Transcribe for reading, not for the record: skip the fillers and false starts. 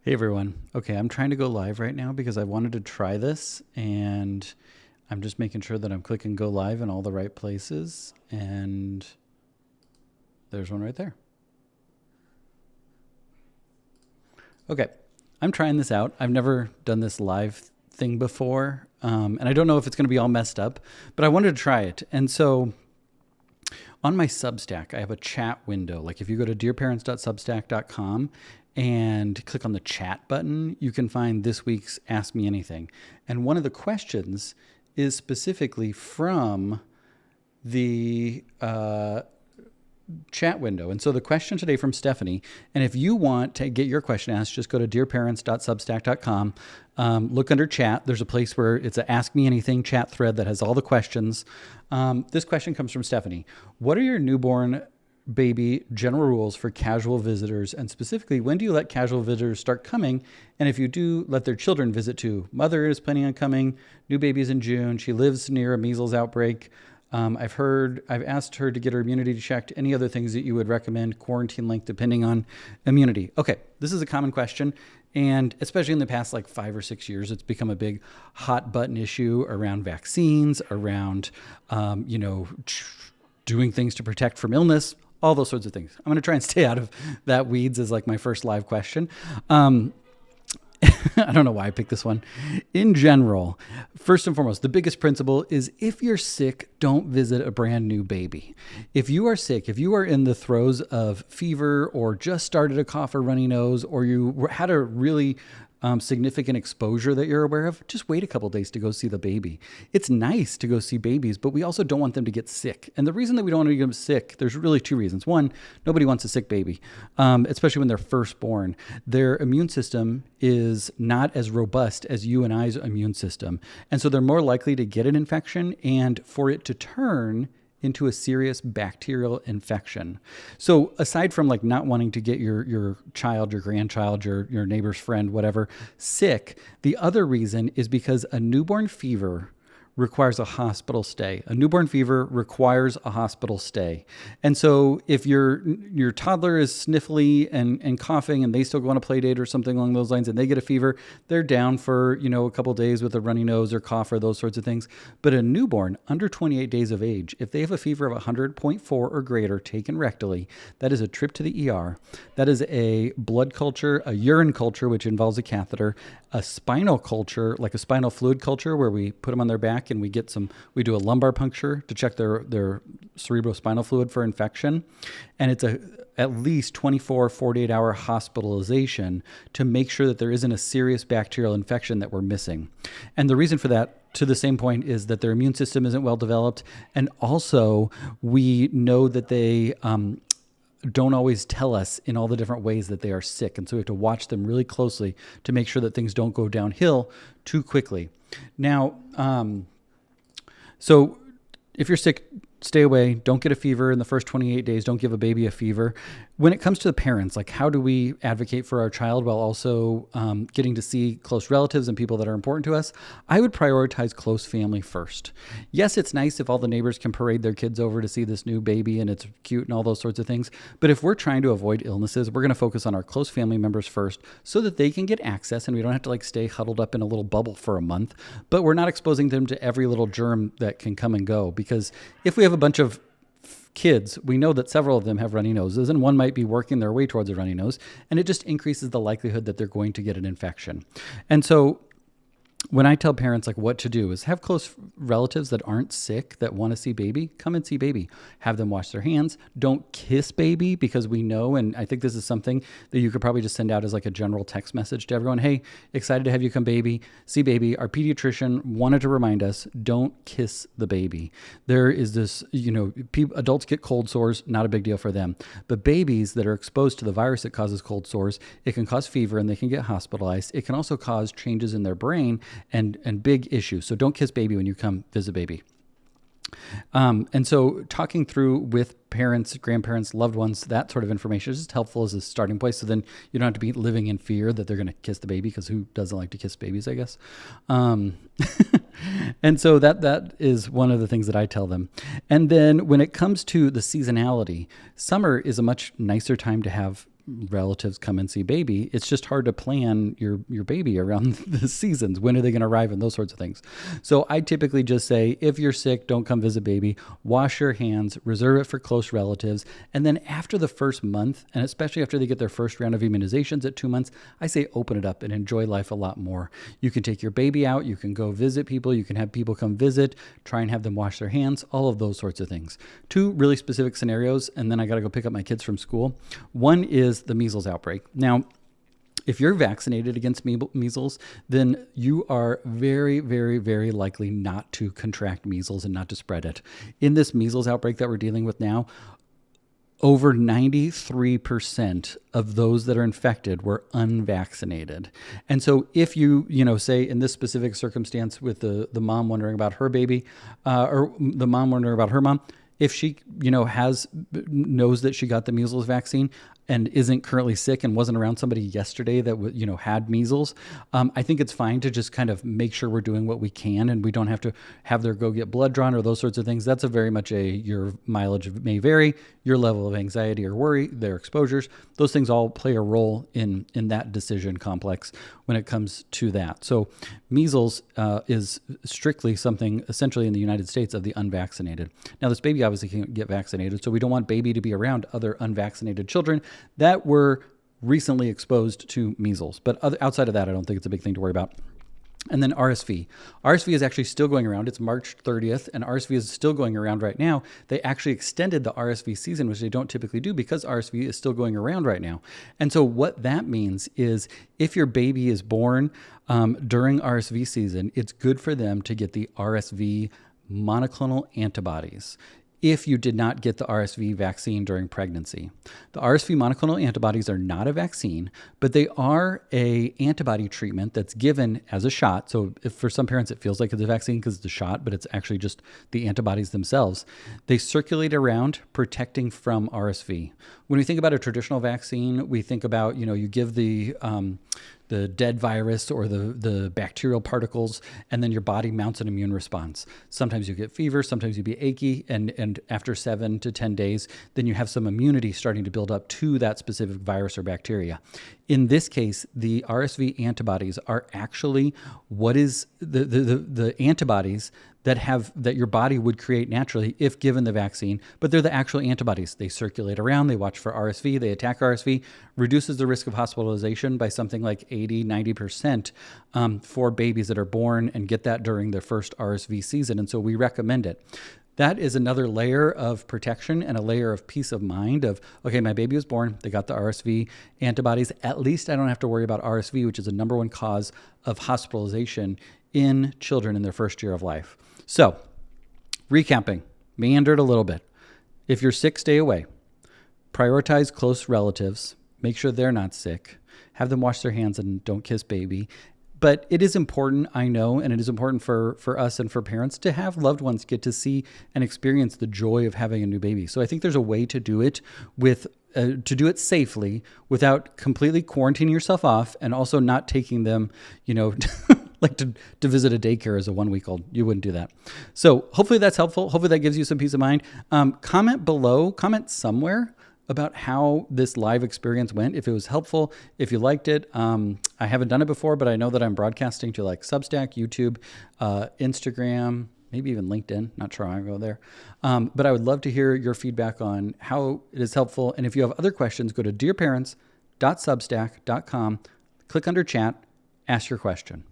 Hey everyone. Okay, I'm trying to go live right now because I wanted to try this and I'm just making sure that I'm clicking go live in all the right places. And there's one right there. Okay, I'm trying this out. I've never done this live thing before. And I don't know if it's going to be all messed up, but I wanted to try it. And so on my Substack, I have a chat window. Like if you go to dearparents.substack.com and click on the chat button, you can find this week's Ask Me Anything. And one of the questions is specifically from the chat window. And so the question today from Stephanie, and if you want to get your question asked, just go to dearparents.substack.com. Look under chat. There's a place where it's an Ask Me Anything chat thread that has all the questions. This question comes from Stephanie. What are your newborn baby general rules for casual visitors? And specifically, when do you let casual visitors start coming? And if you do, let their children visit too. Mother is planning on coming. New baby's in June. She lives near a measles outbreak. I've asked her to get her immunity checked. Any other things that you would recommend? Quarantine length depending on immunity. Okay, this is a common question. And especially in the past 5 or 6 years, it's become a big hot button issue around vaccines, around, doing things to protect from illness, all those sorts of things. I'm going to try and stay out of that weeds as my first live question. I don't know why I picked this one. In general, first and foremost, the biggest principle is if you're sick, don't visit a brand new baby. If you are sick, if you are in the throes of fever or just started a cough or runny nose, or you had a really significant exposure that you're aware of, just wait a couple days to go see the baby. It's nice to go see babies, but we also don't want them to get sick. And the reason that we don't want to get them sick, there's really two reasons. One, nobody wants a sick baby, especially when they're first born. Their immune system is not as robust as you and I's immune system. And so they're more likely to get an infection and for it to turn into a serious bacterial infection. So aside from not wanting to get your child, your grandchild, your neighbor's friend, whatever, sick, the other reason is because a newborn fever requires a hospital stay. A newborn fever requires a hospital stay. And so if your toddler is sniffly and coughing and they still go on a play date or something along those lines and they get a fever, they're down for, a couple days with a runny nose or cough or those sorts of things. But a newborn under 28 days of age, if they have a fever of 100.4 or greater taken rectally, that is a trip to the ER. That is a blood culture, a urine culture, which involves a catheter, a spinal culture, like a spinal fluid culture where we put them on their back and we do a lumbar puncture to check their cerebrospinal fluid for infection. And it's at least 24, 48-hour hospitalization to make sure that there isn't a serious bacterial infection that we're missing. And the reason for that, to the same point, is that their immune system isn't well developed. And also we know that they don't always tell us in all the different ways that they are sick. And so we have to watch them really closely to make sure that things don't go downhill too quickly. Now, so if you're sick, stay away. Don't get a fever in the first 28 days. Don't give a baby a fever. When it comes to the parents, how do we advocate for our child while also getting to see close relatives and people that are important to us? I would prioritize close family first. Yes, it's nice if all the neighbors can parade their kids over to see this new baby and it's cute and all those sorts of things. But if we're trying to avoid illnesses, we're going to focus on our close family members first so that they can get access and we don't have to stay huddled up in a little bubble for a month. But we're not exposing them to every little germ that can come and go, because if we have a bunch of kids, we know that several of them have runny noses and one might be working their way towards a runny nose, and it just increases the likelihood that they're going to get an infection. And so when I tell parents what to do is have close relatives that aren't sick that want to see baby, come and see baby. Have them wash their hands. Don't kiss baby, because we know, and I think this is something that you could probably just send out as a general text message to everyone. Hey, excited to have you come see baby. Our pediatrician wanted to remind us, don't kiss the baby. There is this, adults get cold sores, not a big deal for them. But babies that are exposed to the virus that causes cold sores, it can cause fever and they can get hospitalized. It can also cause changes in their brain and big issues. So don't kiss baby when you come visit baby. And so talking through with parents, grandparents, loved ones, that sort of information is just helpful as a starting place. So then you don't have to be living in fear that they're going to kiss the baby, because who doesn't like to kiss babies, I guess. And so that is one of the things that I tell them. And then when it comes to the seasonality, summer is a much nicer time to have relatives come and see baby, it's just hard to plan your baby around the seasons. When are they going to arrive and those sorts of things. So I typically just say, if you're sick, don't come visit baby. Wash your hands, reserve it for close relatives. And then after the first month, and especially after they get their first round of immunizations at 2 months, I say open it up and enjoy life a lot more. You can take your baby out, you can go visit people, you can have people come visit, try and have them wash their hands, all of those sorts of things. 2 really specific scenarios, and then I got to go pick up my kids from school. One is the measles outbreak. Now, if you're vaccinated against measles, then you are very, very, very likely not to contract measles and not to spread it. In this measles outbreak that we're dealing with now, over 93% of those that are infected were unvaccinated. And so if you say in this specific circumstance with the mom wondering about her baby, or the mom wondering about her mom, if she, knows that she got the measles vaccine and isn't currently sick and wasn't around somebody yesterday that had measles, I think it's fine to just kind of make sure we're doing what we can, and we don't have to have their go get blood drawn or those sorts of things. That's a very much your mileage may vary, your level of anxiety or worry, their exposures. Those things all play a role in that decision complex when it comes to that. So measles is strictly something essentially in the United States of the unvaccinated. Now, this baby obviously can't get vaccinated, so we don't want baby to be around other unvaccinated children that were recently exposed to measles. But outside of that, I don't think it's a big thing to worry about. And then RSV. RSV is actually still going around. It's March 30th, and RSV is still going around right now. They actually extended the RSV season, which they don't typically do, because RSV is still going around right now. And so what that means is if your baby is born during RSV season, it's good for them to get the RSV monoclonal antibodies if you did not get the RSV vaccine during pregnancy. The RSV monoclonal antibodies are not a vaccine, but they are a antibody treatment that's given as a shot. So if for some parents it feels like it's a vaccine because it's a shot, but it's actually just the antibodies themselves. They circulate around protecting from RSV. When we think about a traditional vaccine, we think about, you give the dead virus or the bacterial particles, and then your body mounts an immune response. Sometimes you get fever, sometimes you be achy, and after 7 to 10 days, then you have some immunity starting to build up to that specific virus or bacteria. In this case, the RSV antibodies are actually what is the antibodies that your body would create naturally if given the vaccine, but they're the actual antibodies. They circulate around, they watch for RSV, they attack RSV, reduces the risk of hospitalization by something like 80, 90% for babies that are born and get that during their first RSV season. And so we recommend it. That is another layer of protection and a layer of peace of mind of, okay, my baby was born, they got the RSV antibodies. At least I don't have to worry about RSV, which is the number one cause of hospitalization in children in their first year of life. So, recapping, meandered a little bit. If you're sick, stay away. Prioritize close relatives. Make sure they're not sick. Have them wash their hands and don't kiss baby. But it is important, I know, and it is important for us and for parents to have loved ones get to see and experience the joy of having a new baby. So I think there's a way to do it to do it safely without completely quarantining yourself off and also not taking them, like to visit a daycare as a 1-week-old. You wouldn't do that. So hopefully that's helpful. Hopefully that gives you some peace of mind. Comment below, comment somewhere about how this live experience went, if it was helpful, if you liked it. I haven't done it before, but I know that I'm broadcasting to like Substack, YouTube, Instagram, maybe even LinkedIn. Not sure how I go there. But I would love to hear your feedback on how it is helpful. And if you have other questions, go to dearparents.substack.com, click under chat, ask your question.